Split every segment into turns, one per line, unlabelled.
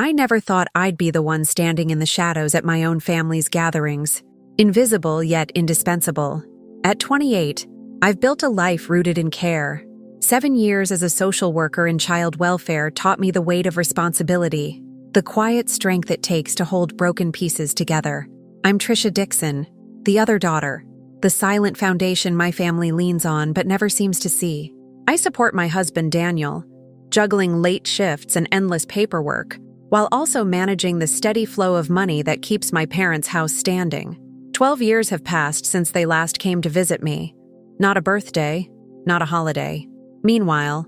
I never thought I'd be the one standing in the shadows at my own family's gatherings. Invisible yet indispensable. At 28, I've built a life rooted in care. 7 years as a social worker in child welfare taught me the weight of responsibility, the quiet strength it takes to hold broken pieces together. I'm Trisha Dixon, the other daughter, the silent foundation my family leans on but never seems to see. I support my husband Daniel, juggling late shifts and endless paperwork, while also managing the steady flow of money that keeps my parents' house standing. 12 years have passed since they last came to visit me. Not a birthday, not a holiday. Meanwhile,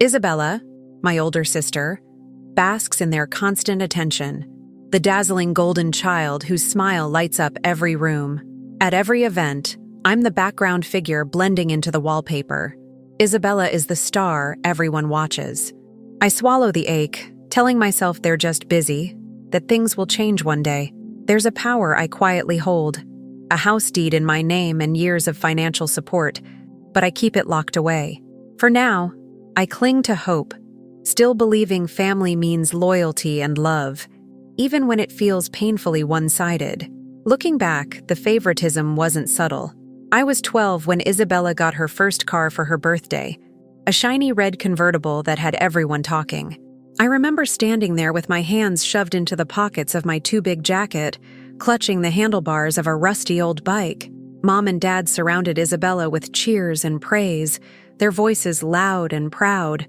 Isabella, my older sister, basks in their constant attention, the dazzling golden child whose smile lights up every room. At every event, I'm the background figure blending into the wallpaper. Isabella is the star everyone watches. I swallow the ache, telling myself they're just busy, that things will change one day. There's a power I quietly hold, a house deed in my name and years of financial support, but I keep it locked away. For now, I cling to hope, still believing family means loyalty and love, even when it feels painfully one-sided. Looking back, the favoritism wasn't subtle. I was 12 when Isabella got her first car for her birthday, a shiny red convertible that had everyone talking. I remember standing there with my hands shoved into the pockets of my too-big jacket, clutching the handlebars of a rusty old bike. Mom and Dad surrounded Isabella with cheers and praise, their voices loud and proud,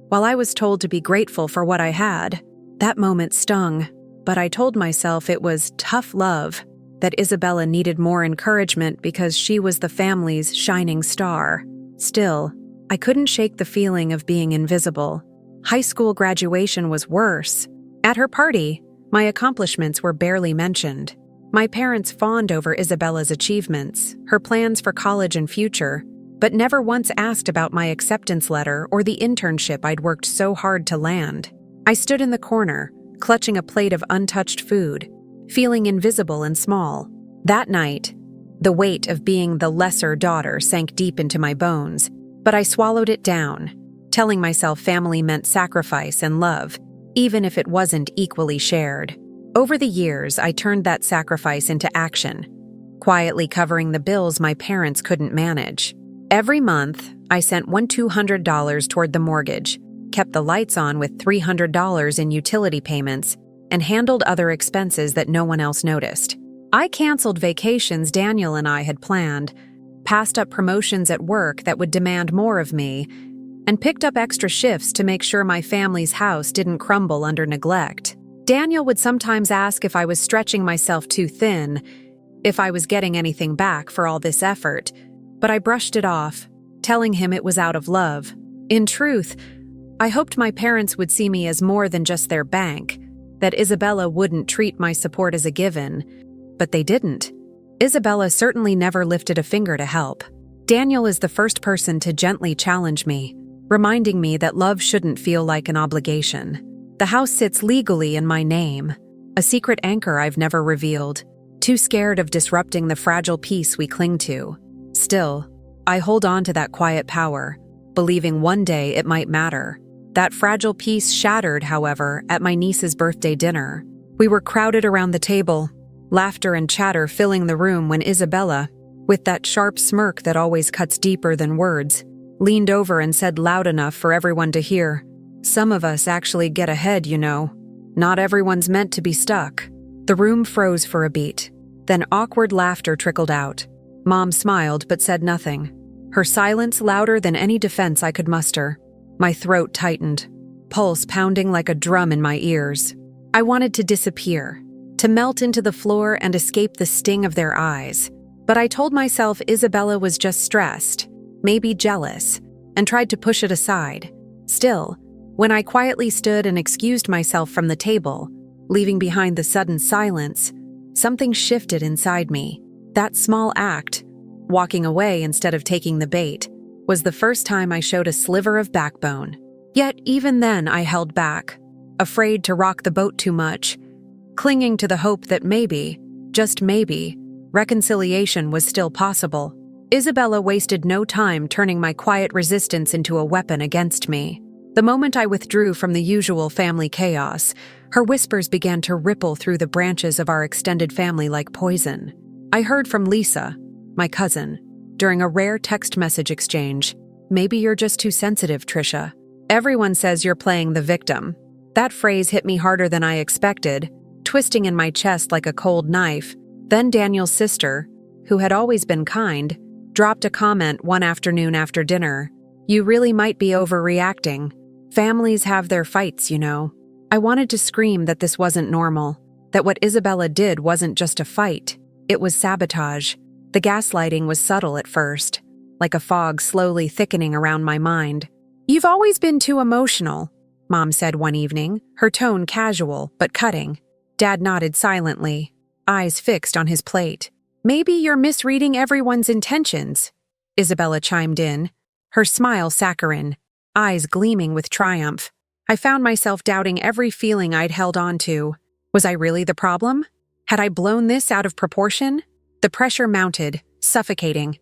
while I was told to be grateful for what I had. That moment stung, but I told myself it was tough love, that Isabella needed more encouragement because she was the family's shining star. Still, I couldn't shake the feeling of being invisible. High school graduation was worse. At her party, my accomplishments were barely mentioned. My parents fawned over Isabella's achievements, her plans for college and future, but never once asked about my acceptance letter or the internship I'd worked so hard to land. I stood in the corner, clutching a plate of untouched food, feeling invisible and small. That night, the weight of being the lesser daughter sank deep into my bones, but I swallowed it down, telling myself family meant sacrifice and love, even if it wasn't equally shared. Over the years, I turned that sacrifice into action, quietly covering the bills my parents couldn't manage. Every month, I sent $200 toward the mortgage, kept the lights on with $300 in utility payments, and handled other expenses that no one else noticed. I canceled vacations Daniel and I had planned, passed up promotions at work that would demand more of me, and picked up extra shifts to make sure my family's house didn't crumble under neglect. Daniel would sometimes ask if I was stretching myself too thin, if I was getting anything back for all this effort, but I brushed it off, telling him it was out of love. In truth, I hoped my parents would see me as more than just their bank, that Isabella wouldn't treat my support as a given, but they didn't. Isabella certainly never lifted a finger to help. Daniel is the first person to gently challenge me, reminding me that love shouldn't feel like an obligation. The house sits legally in my name, a secret anchor I've never revealed, too scared of disrupting the fragile peace we cling to. Still, I hold on to that quiet power, believing one day it might matter. That fragile peace shattered, however, at my niece's birthday dinner. We were crowded around the table, laughter and chatter filling the room when Isabella, with that sharp smirk that always cuts deeper than words, leaned over and said loud enough for everyone to hear, "Some of us actually get ahead, you know. Not everyone's meant to be stuck." The room froze for a beat. Then awkward laughter trickled out. Mom smiled but said nothing, her silence louder than any defense I could muster. My throat tightened, pulse pounding like a drum in my ears. I wanted to disappear, to melt into the floor and escape the sting of their eyes. But I told myself Isabella was just stressed, maybe jealous, and tried to push it aside. Still, when I quietly stood and excused myself from the table, leaving behind the sudden silence, something shifted inside me. That small act, walking away instead of taking the bait, was the first time I showed a sliver of backbone. Yet even then I held back, afraid to rock the boat too much, clinging to the hope that maybe, just maybe, reconciliation was still possible. Isabella wasted no time turning my quiet resistance into a weapon against me. The moment I withdrew from the usual family chaos, her whispers began to ripple through the branches of our extended family like poison. I heard from Lisa, my cousin, during a rare text message exchange. "Maybe you're just too sensitive, Trisha. Everyone says you're playing the victim." That phrase hit me harder than I expected, twisting in my chest like a cold knife. Then Daniel's sister, who had always been kind, dropped a comment one afternoon after dinner. "You really might be overreacting. Families have their fights, you know." I wanted to scream that this wasn't normal, that what Isabella did wasn't just a fight, it was sabotage. The gaslighting was subtle at first, like a fog slowly thickening around my mind. "You've always been too emotional," Mom said one evening, her tone casual but cutting. Dad nodded silently, eyes fixed on his plate. "Maybe you're misreading everyone's intentions," Isabella chimed in, her smile saccharine, eyes gleaming with triumph. I found myself doubting every feeling I'd held on to. Was I really the problem? Had I blown this out of proportion? The pressure mounted, suffocating,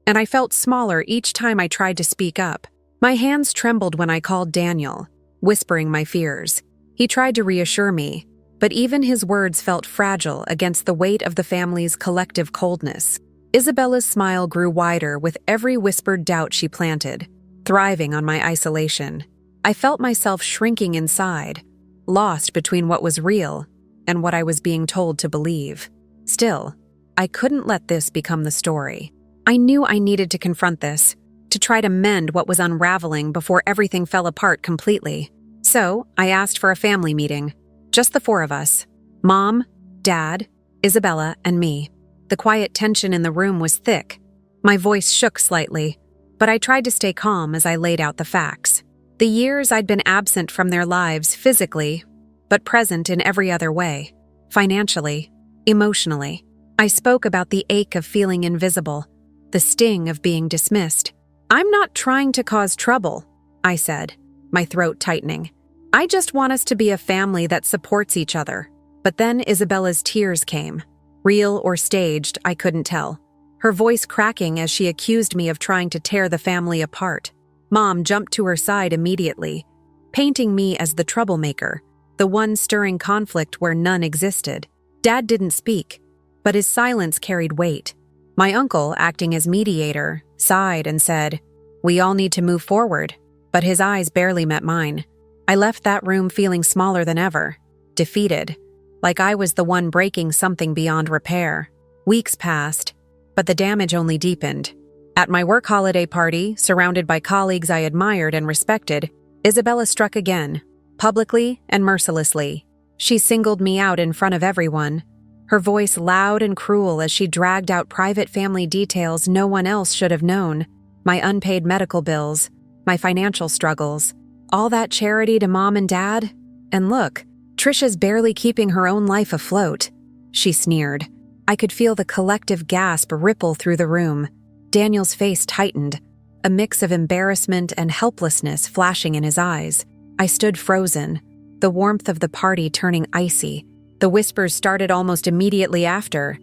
and I felt smaller each time I tried to speak up. My hands trembled when I called Daniel, whispering my fears. He tried to reassure me, but even his words felt fragile against the weight of the family's collective coldness. Isabella's smile grew wider with every whispered doubt she planted, thriving on my isolation. I felt myself shrinking inside, lost between what was real and what I was being told to believe. Still, I couldn't let this become the story. I knew I needed to confront this, to try to mend what was unraveling before everything fell apart completely. So, I asked for a family meeting. Just the four of us. Mom, Dad, Isabella, and me. The quiet tension in the room was thick. My voice shook slightly, but I tried to stay calm as I laid out the facts. The years I'd been absent from their lives physically, but present in every other way. Financially, emotionally. I spoke about the ache of feeling invisible, the sting of being dismissed. "I'm not trying to cause trouble," I said, my throat tightening. "I just want us to be a family that supports each other." But then Isabella's tears came. Real or staged, I couldn't tell. Her voice cracking as she accused me of trying to tear the family apart. Mom jumped to her side immediately, painting me as the troublemaker, the one stirring conflict where none existed. Dad didn't speak, but his silence carried weight. My uncle, acting as mediator, sighed and said, "We all need to move forward," but his eyes barely met mine. I left that room feeling smaller than ever, defeated, like I was the one breaking something beyond repair. Weeks passed, but the damage only deepened. At my work holiday party, surrounded by colleagues I admired and respected, Isabella struck again, publicly and mercilessly. She singled me out in front of everyone, her voice loud and cruel as she dragged out private family details no one else should have known. My unpaid medical bills, my financial struggles, all that charity to Mom and Dad. And look, Trisha's barely keeping her own life afloat, she sneered. I could feel the collective gasp ripple through the room. Daniel's face tightened, a mix of embarrassment and helplessness flashing in his eyes. I stood frozen, the warmth of the party turning icy. The whispers started almost immediately after,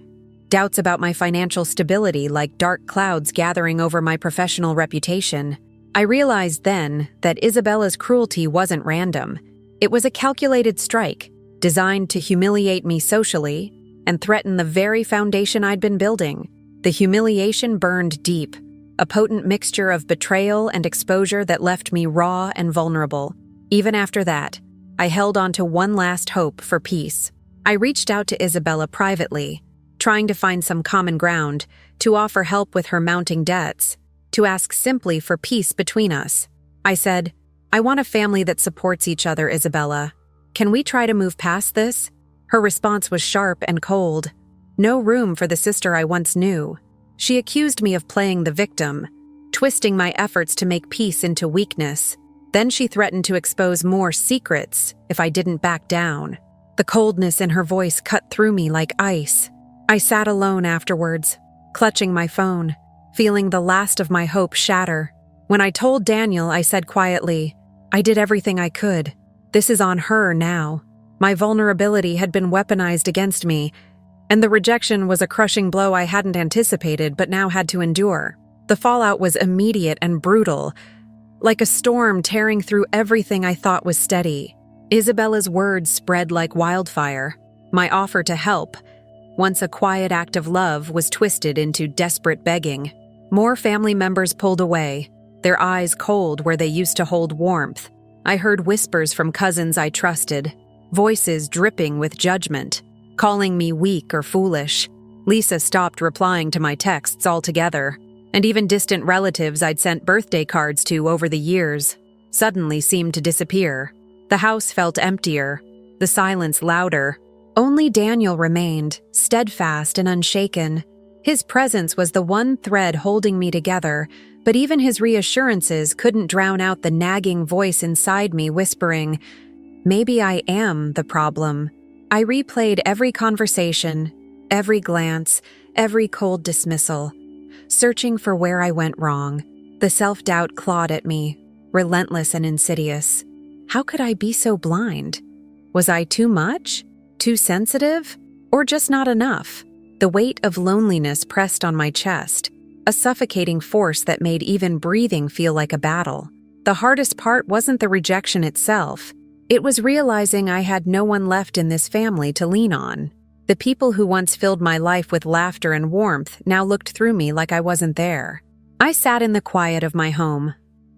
doubts about my financial stability like dark clouds gathering over my professional reputation. I realized then that Isabella's cruelty wasn't random. It was a calculated strike, designed to humiliate me socially and threaten the very foundation I'd been building. The humiliation burned deep, a potent mixture of betrayal and exposure that left me raw and vulnerable. Even after that, I held on to one last hope for peace. I reached out to Isabella privately, trying to find some common ground, to offer help with her mounting debts, to ask simply for peace between us. I said, "I want a family that supports each other, Isabella. Can we try to move past this?" Her response was sharp and cold. No room for the sister I once knew. She accused me of playing the victim, twisting my efforts to make peace into weakness. Then she threatened to expose more secrets if I didn't back down. The coldness in her voice cut through me like ice. I sat alone afterwards, clutching my phone, feeling the last of my hope shatter. When I told Daniel, I said quietly, "I did everything I could. This is on her now." My vulnerability had been weaponized against me, and the rejection was a crushing blow I hadn't anticipated but now had to endure. The fallout was immediate and brutal, like a storm tearing through everything I thought was steady. Isabella's words spread like wildfire. My offer to help, once a quiet act of love, was twisted into desperate begging. More family members pulled away, their eyes cold where they used to hold warmth. I heard whispers from cousins I trusted, voices dripping with judgment, calling me weak or foolish. Lisa stopped replying to my texts altogether, and even distant relatives I'd sent birthday cards to over the years suddenly seemed to disappear. The house felt emptier, the silence louder. Only Daniel remained, steadfast and unshaken. His presence was the one thread holding me together, but even his reassurances couldn't drown out the nagging voice inside me whispering, "Maybe I am the problem." I replayed every conversation, every glance, every cold dismissal, searching for where I went wrong. The self-doubt clawed at me, relentless and insidious. How could I be so blind? Was I too much? Too sensitive? Or just not enough? The weight of loneliness pressed on my chest, a suffocating force that made even breathing feel like a battle. The hardest part wasn't the rejection itself. It was realizing I had no one left in this family to lean on. The people who once filled my life with laughter and warmth now looked through me like I wasn't there. I sat in the quiet of my home,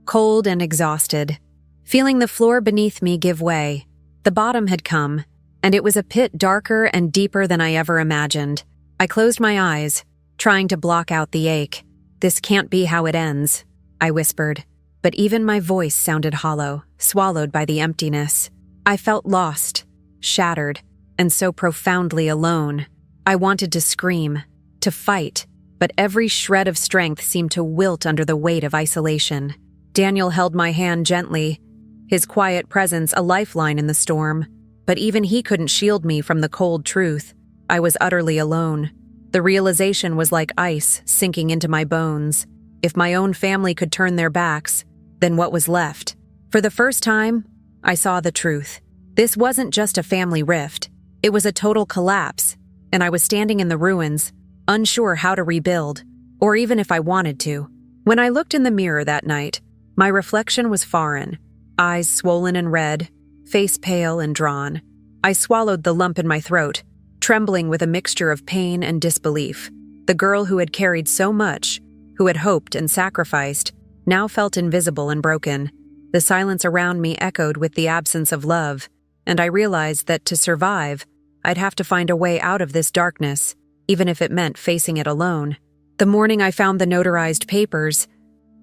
cold and exhausted, feeling the floor beneath me give way. The bottom had come, and it was a pit darker and deeper than I ever imagined. I closed my eyes, trying to block out the ache. "This can't be how it ends," I whispered, but even my voice sounded hollow, swallowed by the emptiness. I felt lost, shattered, and so profoundly alone. I wanted to scream, to fight, but every shred of strength seemed to wilt under the weight of isolation. Daniel held my hand gently, his quiet presence a lifeline in the storm, but even he couldn't shield me from the cold truth. I was utterly alone. The realization was like ice sinking into my bones. If my own family could turn their backs, then what was left? For the first time, I saw the truth. This wasn't just a family rift. It was a total collapse, and I was standing in the ruins, unsure how to rebuild, or even if I wanted to. When I looked in the mirror that night, my reflection was foreign, eyes swollen and red, face pale and drawn. I swallowed the lump in my throat, trembling with a mixture of pain and disbelief. The girl who had carried so much, who had hoped and sacrificed, now felt invisible and broken. The silence around me echoed with the absence of love, and I realized that to survive, I'd have to find a way out of this darkness, even if it meant facing it alone. The morning I found the notarized papers,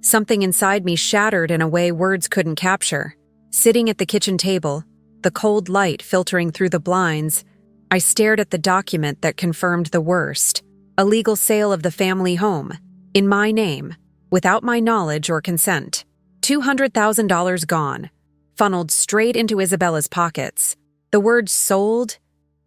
something inside me shattered in a way words couldn't capture. Sitting at the kitchen table, the cold light filtering through the blinds, I stared at the document that confirmed the worst: a legal sale of the family home, in my name, without my knowledge or consent. $200,000 gone, funneled straight into Isabella's pockets. The word "sold"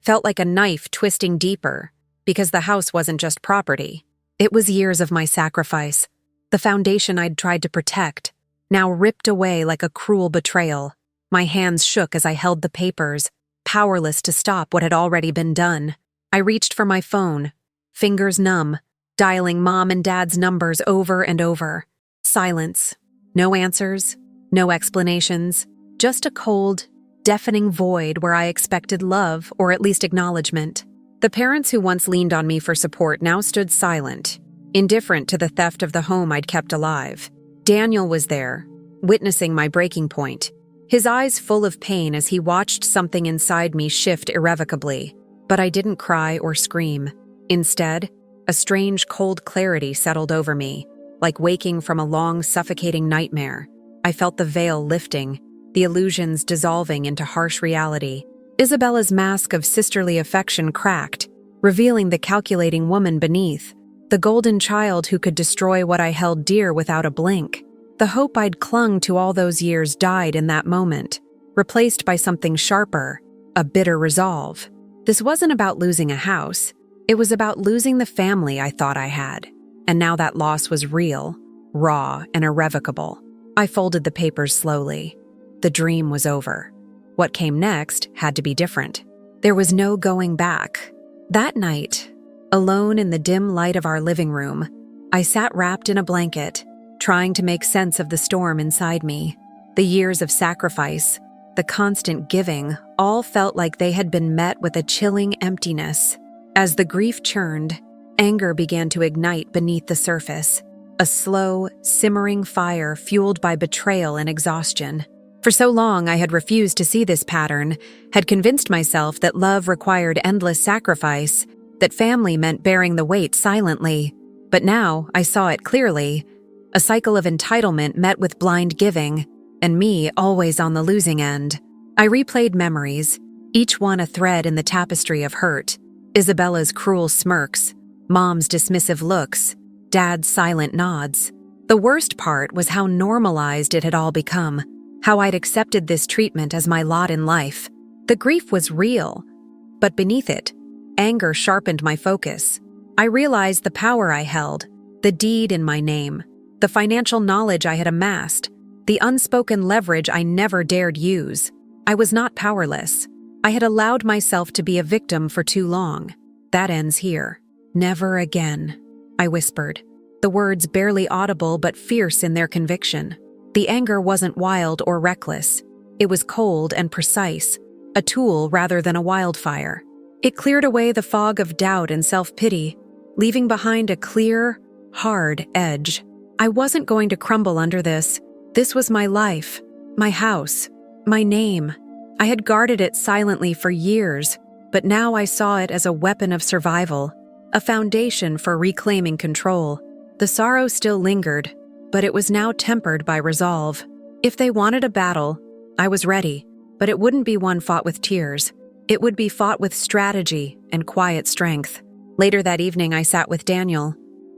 felt like a knife twisting deeper, because the house wasn't just property. It was years of my sacrifice, the foundation I'd tried to protect, now ripped away like a cruel betrayal. My hands shook as I held the papers, powerless to stop what had already been done. I reached for my phone, fingers numb, dialing Mom and Dad's numbers over and over. Silence. No answers, no explanations, just a cold, deafening void where I expected love or at least acknowledgement. The parents who once leaned on me for support now stood silent, indifferent to the theft of the home I'd kept alive. Daniel was there, witnessing my breaking point, his eyes full of pain as he watched something inside me shift irrevocably. But I didn't cry or scream. Instead, a strange cold clarity settled over me, like waking from a long, suffocating nightmare. I felt the veil lifting, the illusions dissolving into harsh reality. Isabella's mask of sisterly affection cracked, revealing the calculating woman beneath, the golden child who could destroy what I held dear without a blink. The hope I'd clung to all those years died in that moment, replaced by something sharper, a bitter resolve. This wasn't about losing a house. It was about losing the family I thought I had. And now that loss was real, raw, and irrevocable. I folded the papers slowly. The dream was over. What came next had to be different. There was no going back. That night, alone in the dim light of our living room, I sat wrapped in a blanket, trying to make sense of the storm inside me. The years of sacrifice, the constant giving, all felt like they had been met with a chilling emptiness. As the grief churned, anger began to ignite beneath the surface, a slow, simmering fire fueled by betrayal and exhaustion. For so long I had refused to see this pattern, had convinced myself that love required endless sacrifice, that family meant bearing the weight silently. But now I saw it clearly, a cycle of entitlement met with blind giving, and me always on the losing end. I replayed memories, each one a thread in the tapestry of hurt. Isabella's cruel smirks, Mom's dismissive looks, Dad's silent nods. The worst part was how normalized it had all become, how I'd accepted this treatment as my lot in life. The grief was real, but beneath it, anger sharpened my focus. I realized the power I held, the deed in my name, the financial knowledge I had amassed, the unspoken leverage I never dared use. I was not powerless. I had allowed myself to be a victim for too long. That ends here. Never again, I whispered, the words barely audible but fierce in their conviction. The anger wasn't wild or reckless. It was cold and precise, a tool rather than a wildfire. It cleared away the fog of doubt and self-pity, leaving behind a clear, hard edge. I wasn't going to crumble under this. This was my life, my house, my name. I had guarded it silently for years, but now I saw it as a weapon of survival, a foundation for reclaiming control. The sorrow still lingered, but it was now tempered by resolve. If they wanted a battle, I was ready, but it wouldn't be one fought with tears. It would be fought with strategy and quiet strength. Later that evening, I sat with Daniel,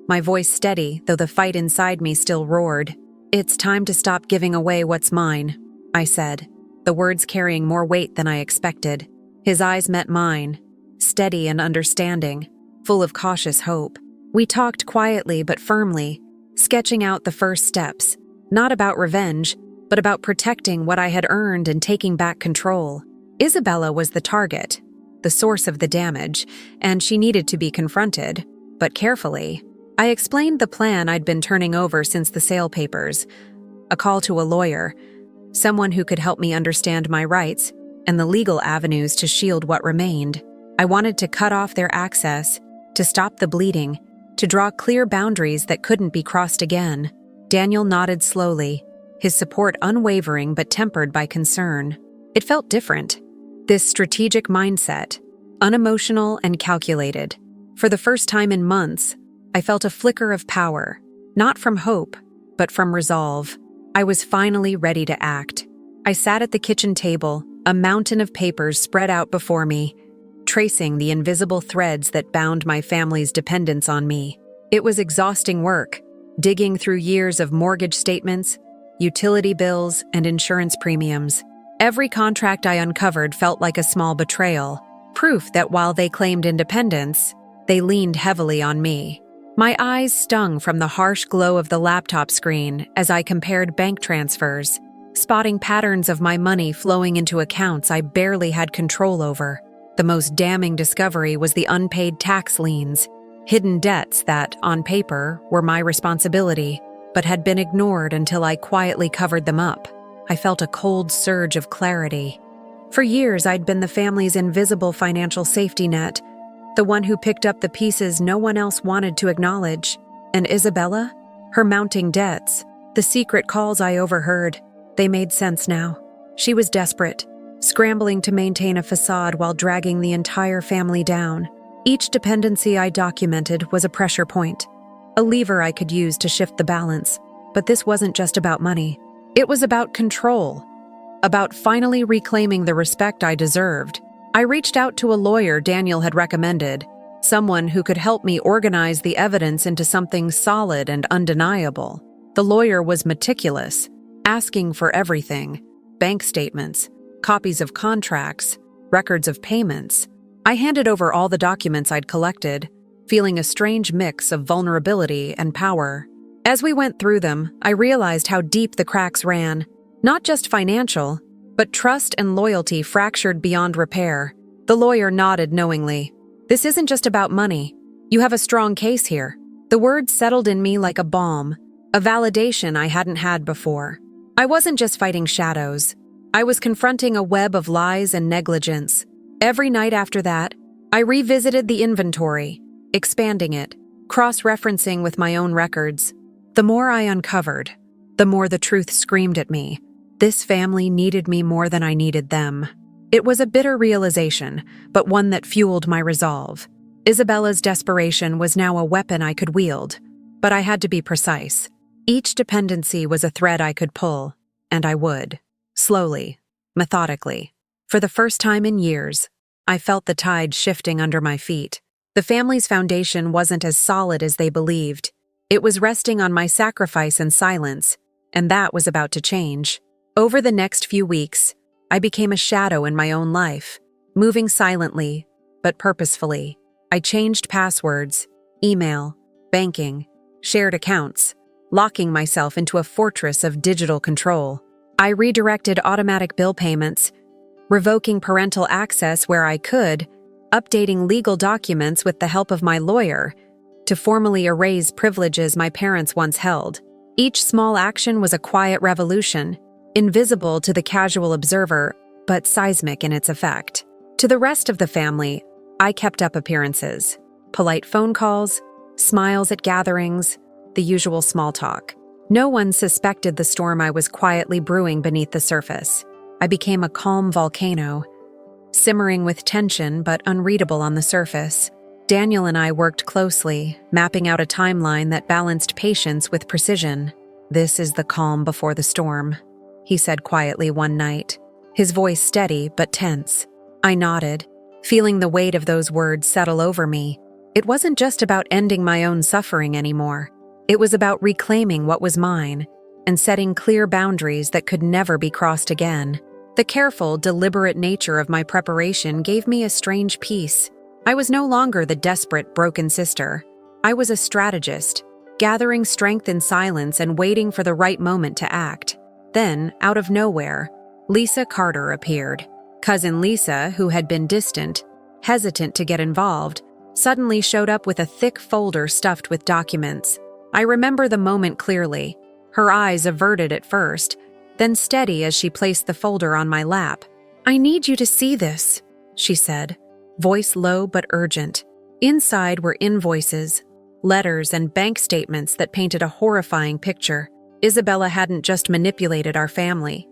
my voice steady, though the fight inside me still roared. "It's time to stop giving away what's mine," I said, the words carrying more weight than I expected. His eyes met mine, steady and understanding, full of cautious hope. We talked quietly but firmly, sketching out the first steps, not about revenge, but about protecting what I had earned and taking back control. Isabella was the target, the source of the damage, and she needed to be confronted, but carefully. I explained the plan I'd been turning over since the sale papers, a call to a lawyer, someone who could help me understand my rights, and the legal avenues to shield what remained. I wanted to cut off their access, to stop the bleeding, to draw clear boundaries that couldn't be crossed again. Daniel nodded slowly, his support unwavering but tempered by concern. It felt different. This strategic mindset, unemotional and calculated. For the first time in months, I felt a flicker of power, not from hope, but from resolve. I was finally ready to act. I sat at the kitchen table, a mountain of papers spread out before me, tracing the invisible threads that bound my family's dependence on me. It was exhausting work, digging through years of mortgage statements, utility bills, and insurance premiums. Every contract I uncovered felt like a small betrayal, proof that while they claimed independence, they leaned heavily on me. My eyes stung from the harsh glow of the laptop screen as I compared bank transfers, spotting patterns of my money flowing into accounts I barely had control over. The most damning discovery was the unpaid tax liens, hidden debts that, on paper, were my responsibility, but had been ignored until I quietly covered them up. I felt a cold surge of clarity. For years, I'd been the family's invisible financial safety net, the one who picked up the pieces no one else wanted to acknowledge. And Isabella? Her mounting debts, the secret calls I overheard, they made sense now. She was desperate, scrambling to maintain a facade while dragging the entire family down. Each dependency I documented was a pressure point, a lever I could use to shift the balance. But this wasn't just about money. It was about control, about finally reclaiming the respect I deserved. I reached out to a lawyer Daniel had recommended, someone who could help me organize the evidence into something solid and undeniable. The lawyer was meticulous, asking for everything: bank statements, copies of contracts, records of payments. I handed over all the documents I'd collected, feeling a strange mix of vulnerability and power. As we went through them, I realized how deep the cracks ran, not just financial, but trust and loyalty fractured beyond repair. The lawyer nodded knowingly. "This isn't just about money. You have a strong case here." The words settled in me like a balm, a validation I hadn't had before. I wasn't just fighting shadows. I was confronting a web of lies and negligence. Every night after that, I revisited the inventory, expanding it, cross-referencing with my own records. The more I uncovered, the more the truth screamed at me. This family needed me more than I needed them. It was a bitter realization, but one that fueled my resolve. Isabella's desperation was now a weapon I could wield, but I had to be precise. Each dependency was a thread I could pull, and I would. Slowly, methodically. For the first time in years, I felt the tide shifting under my feet. The family's foundation wasn't as solid as they believed. It was resting on my sacrifice and silence, and that was about to change. Over the next few weeks, I became a shadow in my own life, moving silently, but purposefully. I changed passwords, email, banking, shared accounts, locking myself into a fortress of digital control. I redirected automatic bill payments, revoking parental access where I could, updating legal documents with the help of my lawyer, to formally erase privileges my parents once held. Each small action was a quiet revolution, invisible to the casual observer, but seismic in its effect. To the rest of the family, I kept up appearances, polite phone calls, smiles at gatherings, the usual small talk. No one suspected the storm I was quietly brewing beneath the surface. I became a calm volcano, simmering with tension but unreadable on the surface. Daniel and I worked closely, mapping out a timeline that balanced patience with precision. "This is the calm before the storm," he said quietly one night, his voice steady but tense. I nodded, feeling the weight of those words settle over me. It wasn't just about ending my own suffering anymore. It was about reclaiming what was mine and setting clear boundaries that could never be crossed again. The careful, deliberate nature of my preparation gave me a strange peace. I was no longer the desperate, broken sister. I was a strategist, gathering strength in silence and waiting for the right moment to act. Then, out of nowhere, Lisa Carter appeared. Cousin Lisa, who had been distant, hesitant to get involved, suddenly showed up with a thick folder stuffed with documents. I remember the moment clearly, her eyes averted at first, then steady as she placed the folder on my lap. "I need you to see this," she said, voice low but urgent. Inside were invoices, letters, and bank statements that painted a horrifying picture. Isabella hadn't just manipulated our family.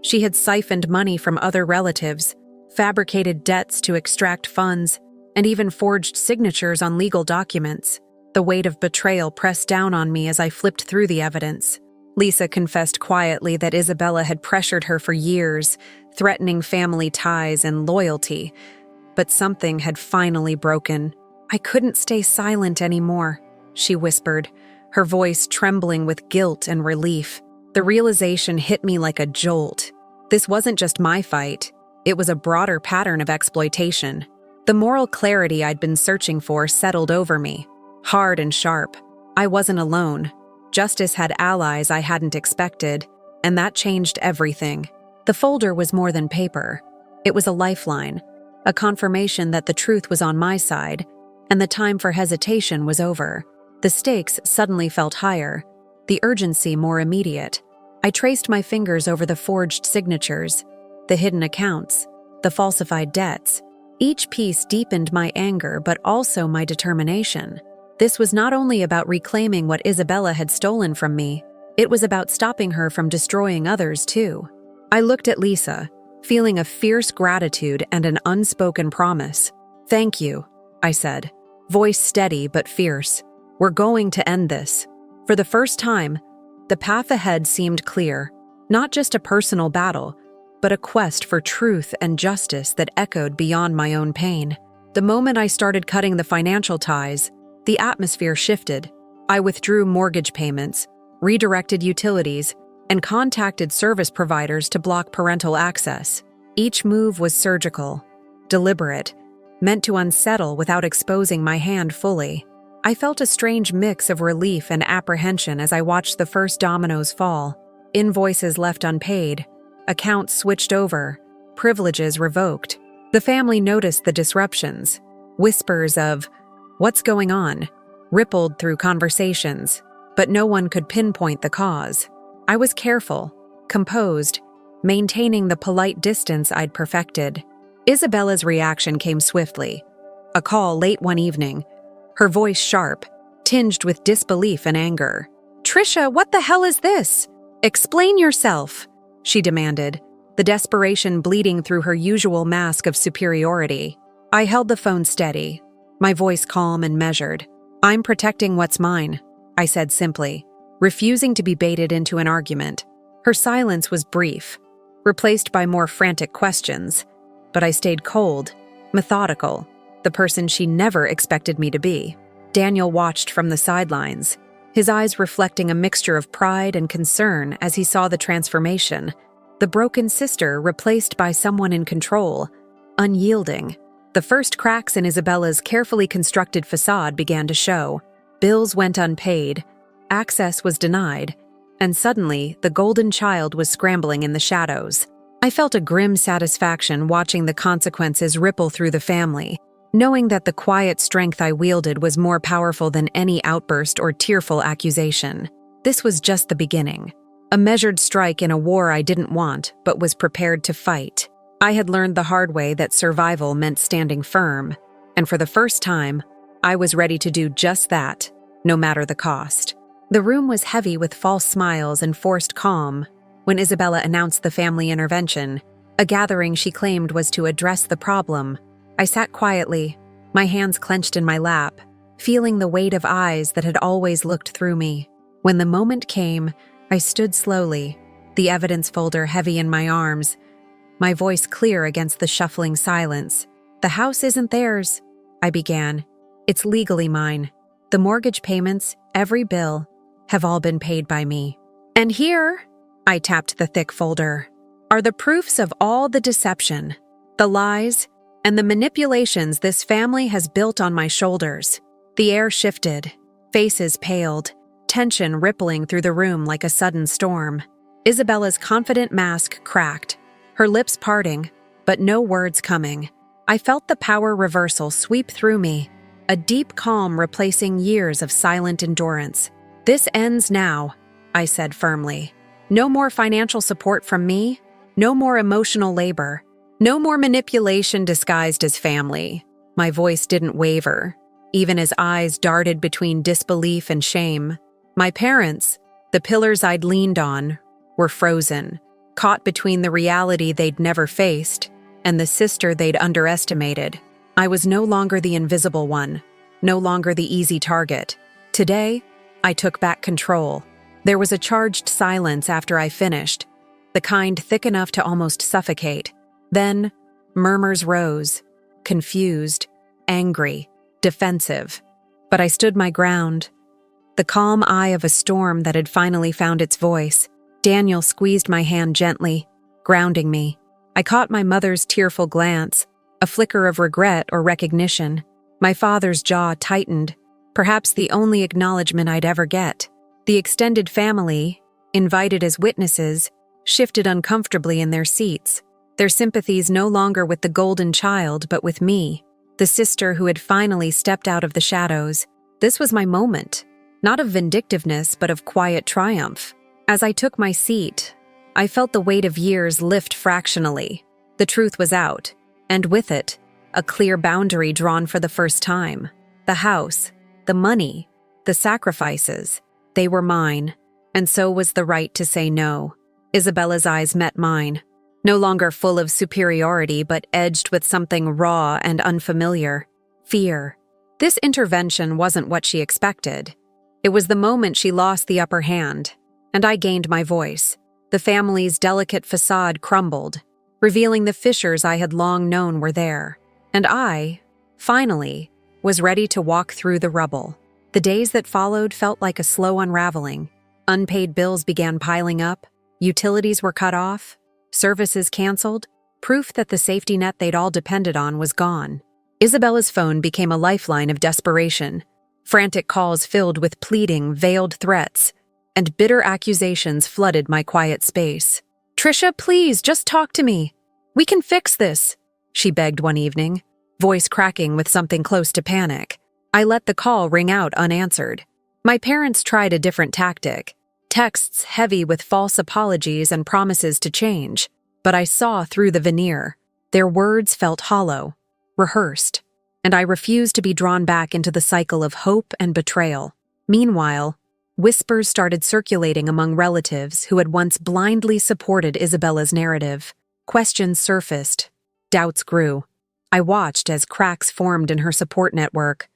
She had siphoned money from other relatives, fabricated debts to extract funds, and even forged signatures on legal documents. The weight of betrayal pressed down on me as I flipped through the evidence. Lisa confessed quietly that Isabella had pressured her for years, threatening family ties and loyalty. But something had finally broken. "I couldn't stay silent anymore," she whispered, her voice trembling with guilt and relief. The realization hit me like a jolt. This wasn't just my fight. It was a broader pattern of exploitation. The moral clarity I'd been searching for settled over me, hard and sharp. I wasn't alone. Justice had allies I hadn't expected, and that changed everything. The folder was more than paper. It was a lifeline, a confirmation that the truth was on my side, and the time for hesitation was over. The stakes suddenly felt higher, the urgency more immediate. I traced my fingers over the forged signatures, the hidden accounts, the falsified debts. Each piece deepened my anger but also my determination. This was not only about reclaiming what Isabella had stolen from me, it was about stopping her from destroying others too. I looked at Lisa, feeling a fierce gratitude and an unspoken promise. "Thank you," I said, voice steady but fierce. "We're going to end this." For the first time, the path ahead seemed clear, not just a personal battle, but a quest for truth and justice that echoed beyond my own pain. The moment I started cutting the financial ties, the atmosphere shifted. I withdrew mortgage payments, redirected utilities, and contacted service providers to block parental access. Each move was surgical, deliberate, meant to unsettle without exposing my hand fully. I felt a strange mix of relief and apprehension as I watched the first dominoes fall. Invoices left unpaid, accounts switched over, privileges revoked. The family noticed the disruptions. Whispers of, "What's going on?" rippled through conversations. but no one could pinpoint the cause. I was careful, composed, maintaining the polite distance I'd perfected. Isabella's reaction came swiftly. A call late one evening, her voice sharp, tinged with disbelief and anger. "Trisha, what the hell is this? Explain yourself," she demanded, the desperation bleeding through her usual mask of superiority. I held the phone steady, my voice calm and measured. "I'm protecting what's mine," I said simply, refusing to be baited into an argument. Her silence was brief, replaced by more frantic questions, but I stayed cold, methodical, the person she never expected me to be. Daniel watched from the sidelines, his eyes reflecting a mixture of pride and concern as he saw the transformation. The broken sister replaced by someone in control, unyielding. The first cracks in Isabella's carefully constructed facade began to show. Bills went unpaid, access was denied, and suddenly the golden child was scrambling in the shadows. I felt a grim satisfaction watching the consequences ripple through the family, knowing that the quiet strength I wielded was more powerful than any outburst or tearful accusation. This was just the beginning. A measured strike in a war I didn't want, but was prepared to fight. I had learned the hard way that survival meant standing firm, and for the first time, I was ready to do just that, no matter the cost. The room was heavy with false smiles and forced calm when Isabella announced the family intervention, a gathering she claimed was to address the problem. I sat quietly, my hands clenched in my lap, feeling the weight of eyes that had always looked through me. When the moment came, I stood slowly, the evidence folder heavy in my arms, my voice clear against the shuffling silence. "The house isn't theirs," I began. "It's legally mine. The mortgage payments, every bill, have all been paid by me. And here," I tapped the thick folder, "are the proofs of all the deception, the lies, and the manipulations this family has built on my shoulders." The air shifted, faces paled, tension rippling through the room like a sudden storm. Isabella's confident mask cracked, her lips parting, but no words coming. I felt the power reversal sweep through me, a deep calm replacing years of silent endurance. "This ends now," I said firmly. "No more financial support from me, no more emotional labor, no more manipulation disguised as family." My voice didn't waver, even as eyes darted between disbelief and shame. My parents, the pillars I'd leaned on, were frozen, caught between the reality they'd never faced and the sister they'd underestimated. I was no longer the invisible one, no longer the easy target. Today, I took back control. There was a charged silence after I finished, the kind thick enough to almost suffocate. Then, murmurs rose, confused, angry, defensive. But I stood my ground, the calm eye of a storm that had finally found its voice. Daniel squeezed my hand gently, grounding me. I caught my mother's tearful glance, a flicker of regret or recognition. My father's jaw tightened, perhaps the only acknowledgement I'd ever get. The extended family, invited as witnesses, shifted uncomfortably in their seats, their sympathies no longer with the golden child but with me, the sister who had finally stepped out of the shadows. This was my moment, not of vindictiveness but of quiet triumph. As I took my seat, I felt the weight of years lift fractionally. The truth was out, and with it, a clear boundary drawn for the first time. The house, the money, the sacrifices, they were mine, and so was the right to say no. Isabella's eyes met mine, no longer full of superiority but edged with something raw and unfamiliar, fear. This intervention wasn't what she expected. It was the moment she lost the upper hand, and I gained my voice. The family's delicate facade crumbled, revealing the fissures I had long known were there. And I, finally, was ready to walk through the rubble. The days that followed felt like a slow unraveling. Unpaid bills began piling up, utilities were cut off, services canceled, proof that the safety net they'd all depended on was gone. Isabella's phone became a lifeline of desperation. Frantic calls filled with pleading, veiled threats, and bitter accusations flooded my quiet space. "Trisha, please, just talk to me. We can fix this," she begged one evening, voice cracking with something close to panic. I let the call ring out unanswered. My parents tried a different tactic, texts heavy with false apologies and promises to change, but I saw through the veneer. Their words felt hollow, rehearsed, and I refused to be drawn back into the cycle of hope and betrayal. Meanwhile, whispers started circulating among relatives who had once blindly supported Isabella's narrative. Questions surfaced. Doubts grew. I watched as cracks formed in her support network.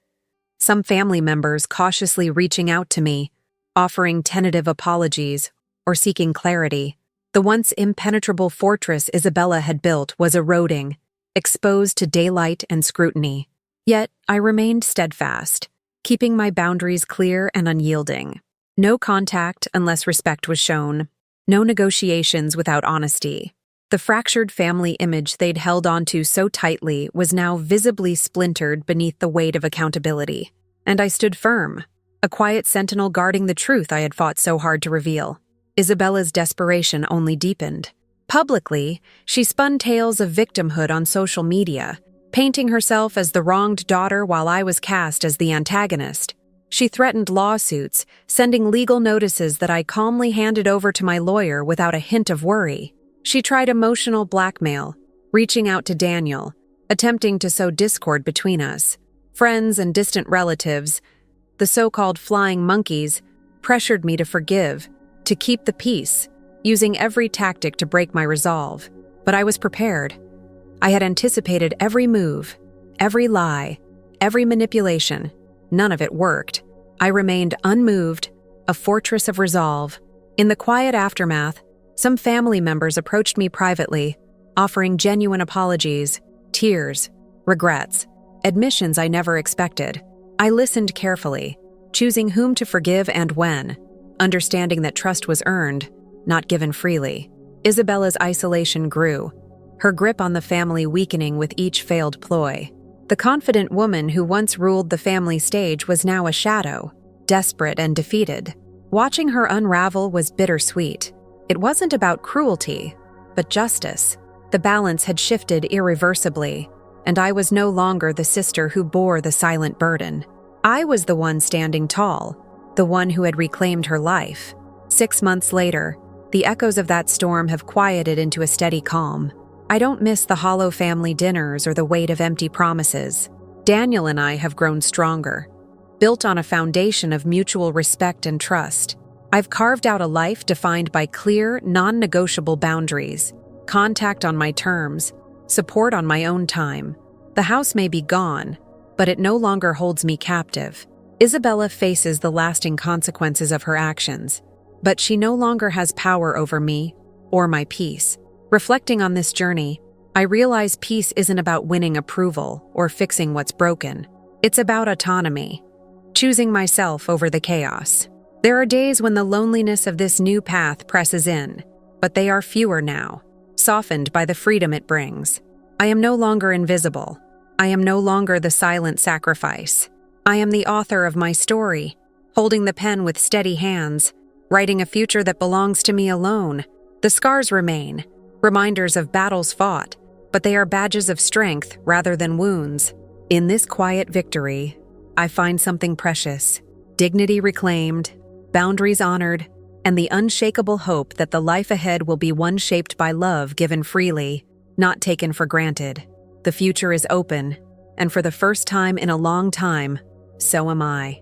Some family members cautiously reaching out to me, offering tentative apologies or seeking clarity. The once impenetrable fortress Isabella had built was eroding, exposed to daylight and scrutiny. Yet I remained steadfast, keeping my boundaries clear and unyielding. No contact unless respect was shown. No negotiations without honesty. The fractured family image they'd held onto so tightly was now visibly splintered beneath the weight of accountability. And I stood firm, a quiet sentinel guarding the truth I had fought so hard to reveal. Isabella's desperation only deepened. Publicly, she spun tales of victimhood on social media, painting herself as the wronged daughter while I was cast as the antagonist. She threatened lawsuits, sending legal notices that I calmly handed over to my lawyer without a hint of worry. She tried emotional blackmail, reaching out to Daniel, attempting to sow discord between us. Friends and distant relatives, the so-called flying monkeys, pressured me to forgive, to keep the peace, using every tactic to break my resolve. But I was prepared. I had anticipated every move, every lie, every manipulation. None of it worked. I remained unmoved, a fortress of resolve. In the quiet aftermath, some family members approached me privately, offering genuine apologies, tears, regrets, admissions I never expected. I listened carefully, choosing whom to forgive and when, understanding that trust was earned, not given freely. Isabella's isolation grew, her grip on the family weakening with each failed ploy. The confident woman who once ruled the family stage was now a shadow, desperate and defeated. Watching her unravel was bittersweet. It wasn't about cruelty, but justice. The balance had shifted irreversibly, and I was no longer the sister who bore the silent burden. I was the one standing tall, the one who had reclaimed her life. 6 months later, the echoes of that storm have quieted into a steady calm. I don't miss the hollow family dinners or the weight of empty promises. Daniel and I have grown stronger, built on a foundation of mutual respect and trust. I've carved out a life defined by clear, non-negotiable boundaries, contact on my terms, support on my own time. The house may be gone, but it no longer holds me captive. Isabella faces the lasting consequences of her actions, but she no longer has power over me or my peace. Reflecting on this journey, I realize peace isn't about winning approval or fixing what's broken. It's about autonomy, choosing myself over the chaos. There are days when the loneliness of this new path presses in, but they are fewer now, softened by the freedom it brings. I am no longer invisible. I am no longer the silent sacrifice. I am the author of my story, holding the pen with steady hands, writing a future that belongs to me alone. The scars remain, reminders of battles fought, but they are badges of strength rather than wounds. In this quiet victory, I find something precious, dignity reclaimed, boundaries honored, and the unshakable hope that the life ahead will be one shaped by love given freely, not taken for granted. The future is open, and for the first time in a long time, so am I.